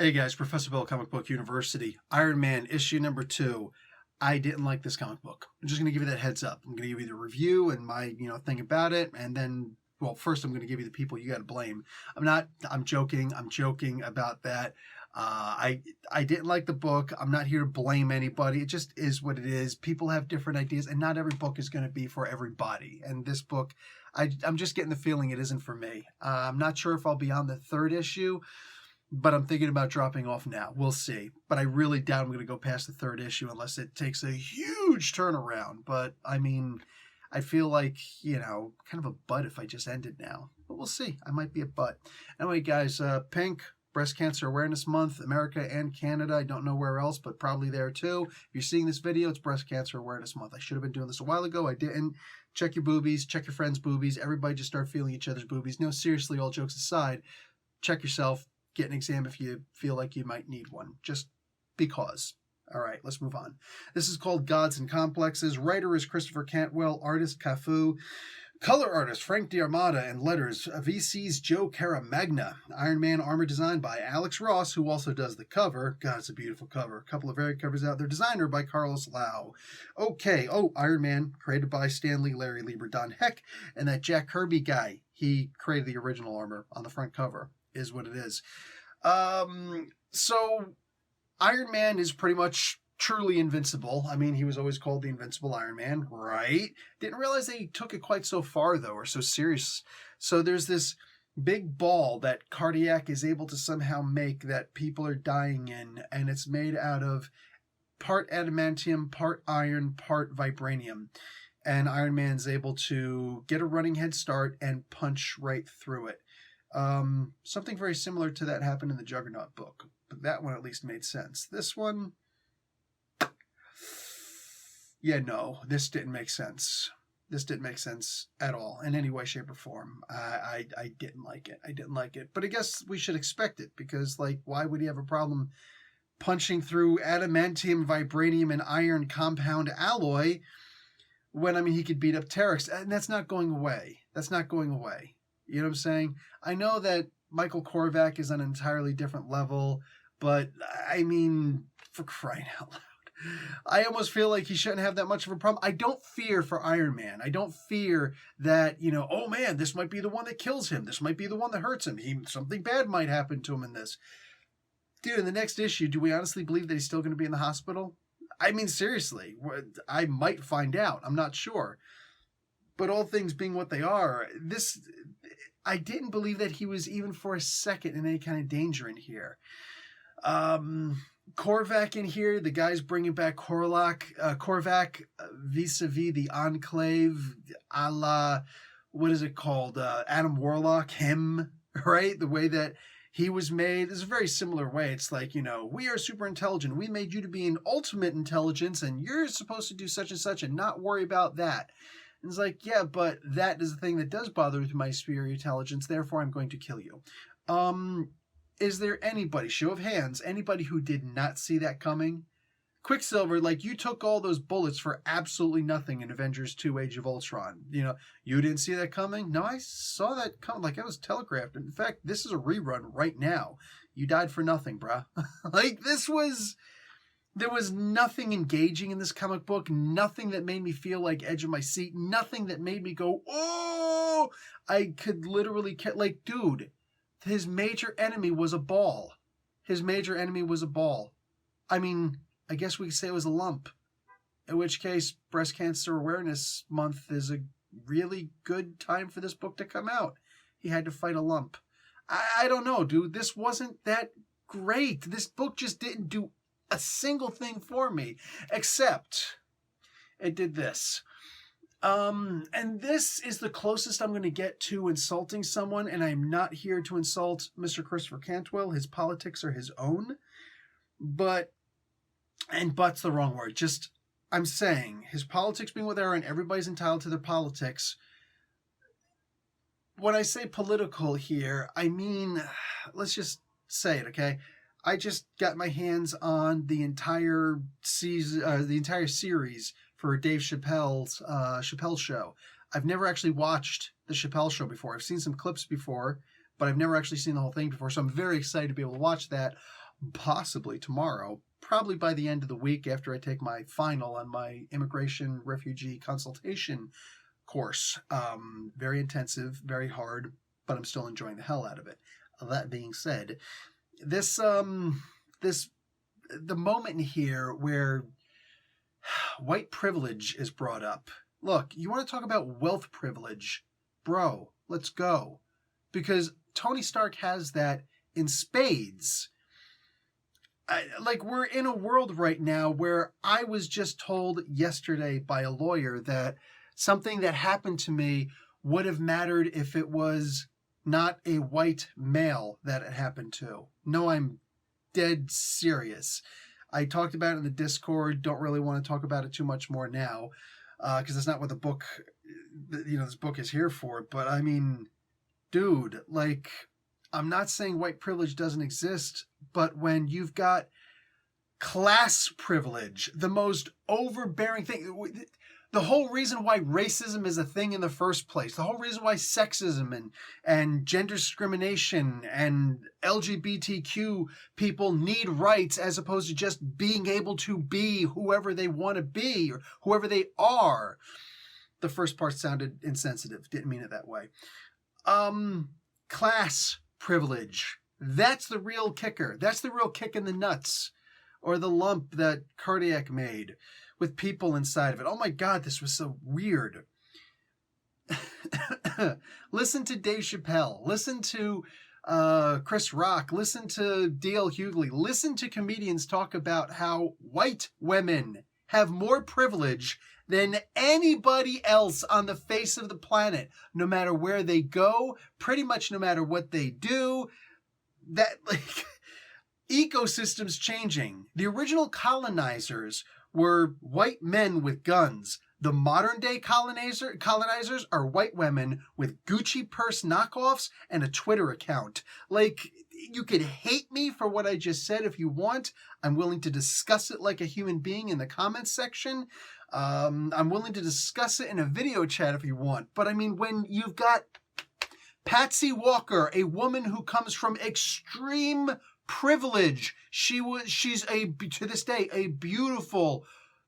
Hey guys, Professor Bill, Comic Book University. Iron Man, issue number 2. I didn't like this comic book. I'm just going to give you that heads up. I'm going to give you the review and my, thing about it. And then, well, first I'm going to give you the people you got to blame. I'm joking. I'm joking about that. I didn't like the book. I'm not here to blame anybody. It just is what it is. People have different ideas, and not every book is going to be for everybody. And this book, I'm just getting the feeling it isn't for me. I'm not sure if I'll be on the 3rd issue, but I'm thinking about dropping off now. We'll see. But I really doubt I'm going to go past the 3rd issue unless it takes a huge turnaround. But, I mean, I feel like, kind of a butt if I just end it now. But we'll see. I might be a butt. Anyway, guys, Pink, Breast Cancer Awareness Month, America and Canada. I don't know where else, but probably there too. If you're seeing this video, it's Breast Cancer Awareness Month. I should have been doing this a while ago. I didn't. Check your boobies. Check your friends' boobies. Everybody just start feeling each other's boobies. No, seriously, all jokes aside, check yourself. Get an exam if you feel like you might need one, just because. All right, let's move on. This is called Gods and Complexes. Writer is Christopher Cantwell, artist Cafu, color artist Frank D'Armata, and letters VC's Joe Caramagna. Iron Man armor designed by Alex Ross, who also does the cover. God, it's a beautiful cover. A couple of variant covers out there. Designer by Carlos Lau. Okay, Iron Man, created by Stanley, Larry Lieber, Don Heck, and that Jack Kirby guy. He created the original armor on the front cover. Is what it is. So Iron Man is pretty much truly invincible. I mean, he was always called the Invincible Iron Man, right? Didn't realize they took it quite so far, though, or so serious. So there's this big ball that Cardiac is able to somehow make that people are dying in, and it's made out of part adamantium, part iron, part vibranium. And Iron Man's able to get a running head start and punch right through it. Something very similar to that happened in the Juggernaut book, but that one at least made sense. This one, this didn't make sense. This didn't make sense at all in any way, shape, or form. I didn't like it. I didn't like it, but I guess we should expect it because, why would he have a problem punching through adamantium, vibranium, and iron compound alloy when, he could beat up Terex, and that's not going away. That's not going away. You know what I'm saying? I know that Michael Korvac is on an entirely different level, but, for crying out loud, I almost feel like he shouldn't have that much of a problem. I don't fear for Iron Man. I don't fear that, oh man, this might be the one that kills him. This might be the one that hurts him. Something bad might happen to him in this. Dude, in the next issue, do we honestly believe that he's still going to be in the hospital? Seriously, I might find out. I'm not sure. But all things being what they are, I didn't believe that he was even for a second in any kind of danger in here. Korvac in here, the guy's bringing back Korvac vis-a-vis the Enclave, a la, what is it called? Adam Warlock, him, right? The way that he was made is a very similar way. It's like, we are super intelligent. We made you to be an ultimate intelligence, and you're supposed to do such and such and not worry about that. And it's like, yeah, but that is the thing that does bother me with my superior intelligence, therefore I'm going to kill you. Is there anybody, show of hands, anybody who did not see that coming? Quicksilver, you took all those bullets for absolutely nothing in Avengers 2 Age of Ultron. You didn't see that coming? No, I saw that coming, it was telegraphed. In fact, this is a rerun right now. You died for nothing, bruh. There was nothing engaging in this comic book, nothing that made me feel like edge of my seat, nothing that made me go, oh! I could literally, dude, his major enemy was a ball. His major enemy was a ball. I guess we could say it was a lump. In which case, Breast Cancer Awareness Month is a really good time for this book to come out. He had to fight a lump. I don't know, dude. This wasn't that great. This book just didn't do a single thing for me, except it did this. And this is the closest I'm going to get to insulting someone, and I'm not here to insult Mr. Christopher Cantwell. His politics are his own, but's the wrong word. Just, I'm saying, his politics being what they are, and everybody's entitled to their politics. When I say political here, let's just say it, okay? I just got my hands on the entire series for Dave Chappelle's Chappelle Show. I've never actually watched the Chappelle Show before. I've seen some clips before, but I've never actually seen the whole thing before, so I'm very excited to be able to watch that. possibly tomorrow, probably by the end of the week after I take my final on my immigration refugee consultation course. Very intensive, very hard, but I'm still enjoying the hell out of it. That being said, this the moment here where white privilege is brought up. Look, you want to talk about wealth privilege, bro, let's go. Because Tony Stark has that in spades. We're in a world right now where I was just told yesterday by a lawyer that something that happened to me would have mattered if it was not a white male that it happened to. No, I'm dead serious. I talked about it in the Discord. Don't really want to talk about it too much more now, because that's not what the book, this book is here for. But I mean, dude, I'm not saying white privilege doesn't exist, but when you've got class privilege, the most overbearing thing, the whole reason why racism is a thing in the first place, the whole reason why sexism and gender discrimination and LGBTQ people need rights as opposed to just being able to be whoever they want to be or whoever they are. The first part sounded insensitive. Didn't mean it that way. Class privilege. That's the real kicker. That's the real kick in the nuts or the lump that Cardiac made with people inside of it. Oh my God, this was so weird. Listen to Dave Chappelle. Listen to Chris Rock. Listen to D.L. Hughley. Listen to comedians talk about how white women have more privilege than anybody else on the face of the planet, no matter where they go, pretty much no matter what they do. That, ecosystems changing. The original colonizers were white men with guns. The modern day colonizers are white women with Gucci purse knockoffs and a Twitter account. You could hate me for what I just said if you want. I'm willing to discuss it like a human being in the comments section. I'm willing to discuss it in a video chat if you want. But I mean, when you've got Patsy Walker, a woman who comes from extreme privilege. She's to this day a beautiful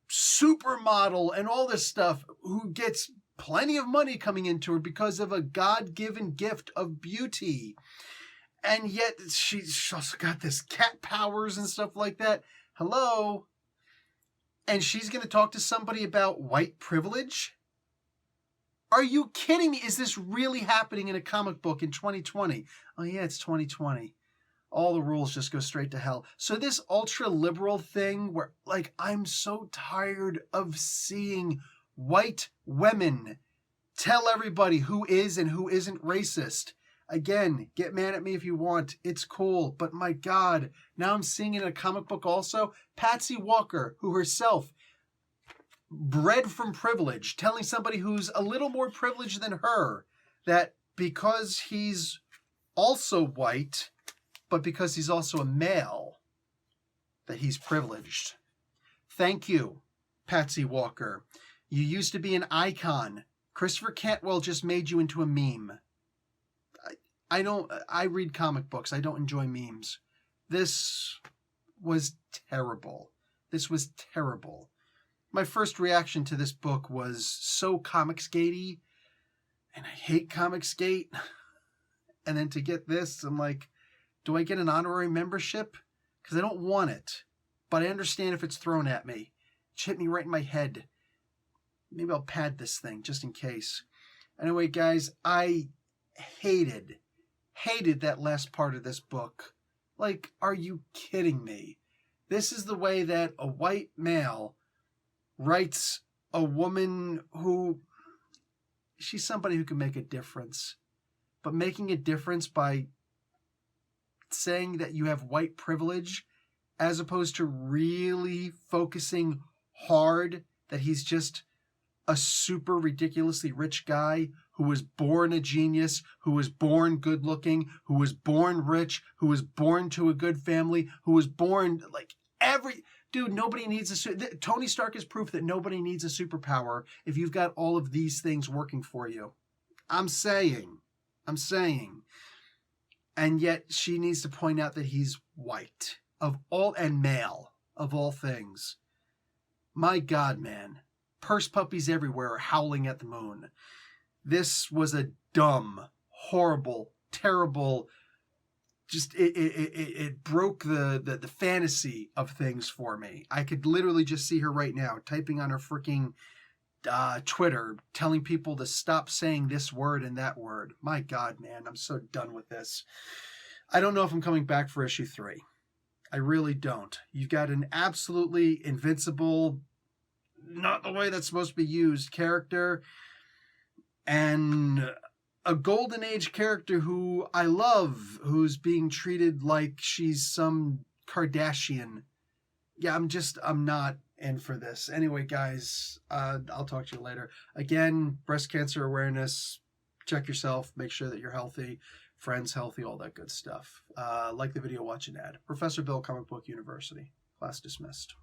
supermodel and all this stuff, who gets plenty of money coming into her because of a God-given gift of beauty. And yet she's also got this cat powers and stuff like that. Hello? And she's going to talk to somebody about white privilege? Are you kidding me? Is this really happening in a comic book in 2020? Oh yeah, it's 2020. All the rules just go straight to hell. So this ultra-liberal thing where, I'm so tired of seeing white women tell everybody who is and who isn't racist. Again, get mad at me if you want. It's cool. But my God, now I'm seeing it in a comic book also. Patsy Walker, who herself bred from privilege, telling somebody who's a little more privileged than her that because he's also white, but because he's also a male, that he's privileged. Thank you, Patsy Walker. You used to be an icon. Christopher Cantwell just made you into a meme. I read comic books. I don't enjoy memes. This was terrible. This was terrible. My first reaction to this book was so Comicsgate-y, and I hate Comicsgate. And then to get this, I'm like, do I get an honorary membership? Because I don't want it. But I understand if it's thrown at me. It hit me right in my head. Maybe I'll pad this thing just in case. Anyway, guys, I hated that last part of this book. Are you kidding me? This is the way that a white male writes a woman who... she's somebody who can make a difference. But making a difference by saying that you have white privilege as opposed to really focusing hard that he's just a super ridiculously rich guy who was born a genius, who was born good looking, who was born rich, who was born to a good family, who was born dude, nobody needs Tony Stark is proof that nobody needs a superpower if you've got all of these things working for you. I'm saying. And yet she needs to point out that he's white. and male of all things. My God, man. Purse puppies everywhere are howling at the moon. This was a dumb, horrible, terrible, just it broke the fantasy of things for me. I could literally just see her right now typing on her freaking Twitter, telling people to stop saying this word and that word. My God, man, I'm so done with this. I don't know if I'm coming back for issue 3. I really don't. You've got an absolutely invincible, not the way that's supposed to be used, character, and a golden age character who I love, who's being treated like she's some Kardashian. Yeah, I'm not in for this. Anyway, guys, I'll talk to you later. Again, breast cancer awareness. Check yourself. Make sure that you're healthy. Friends healthy, all that good stuff. Like the video, watch an ad. Professor Bill, Comic Book University. Class dismissed.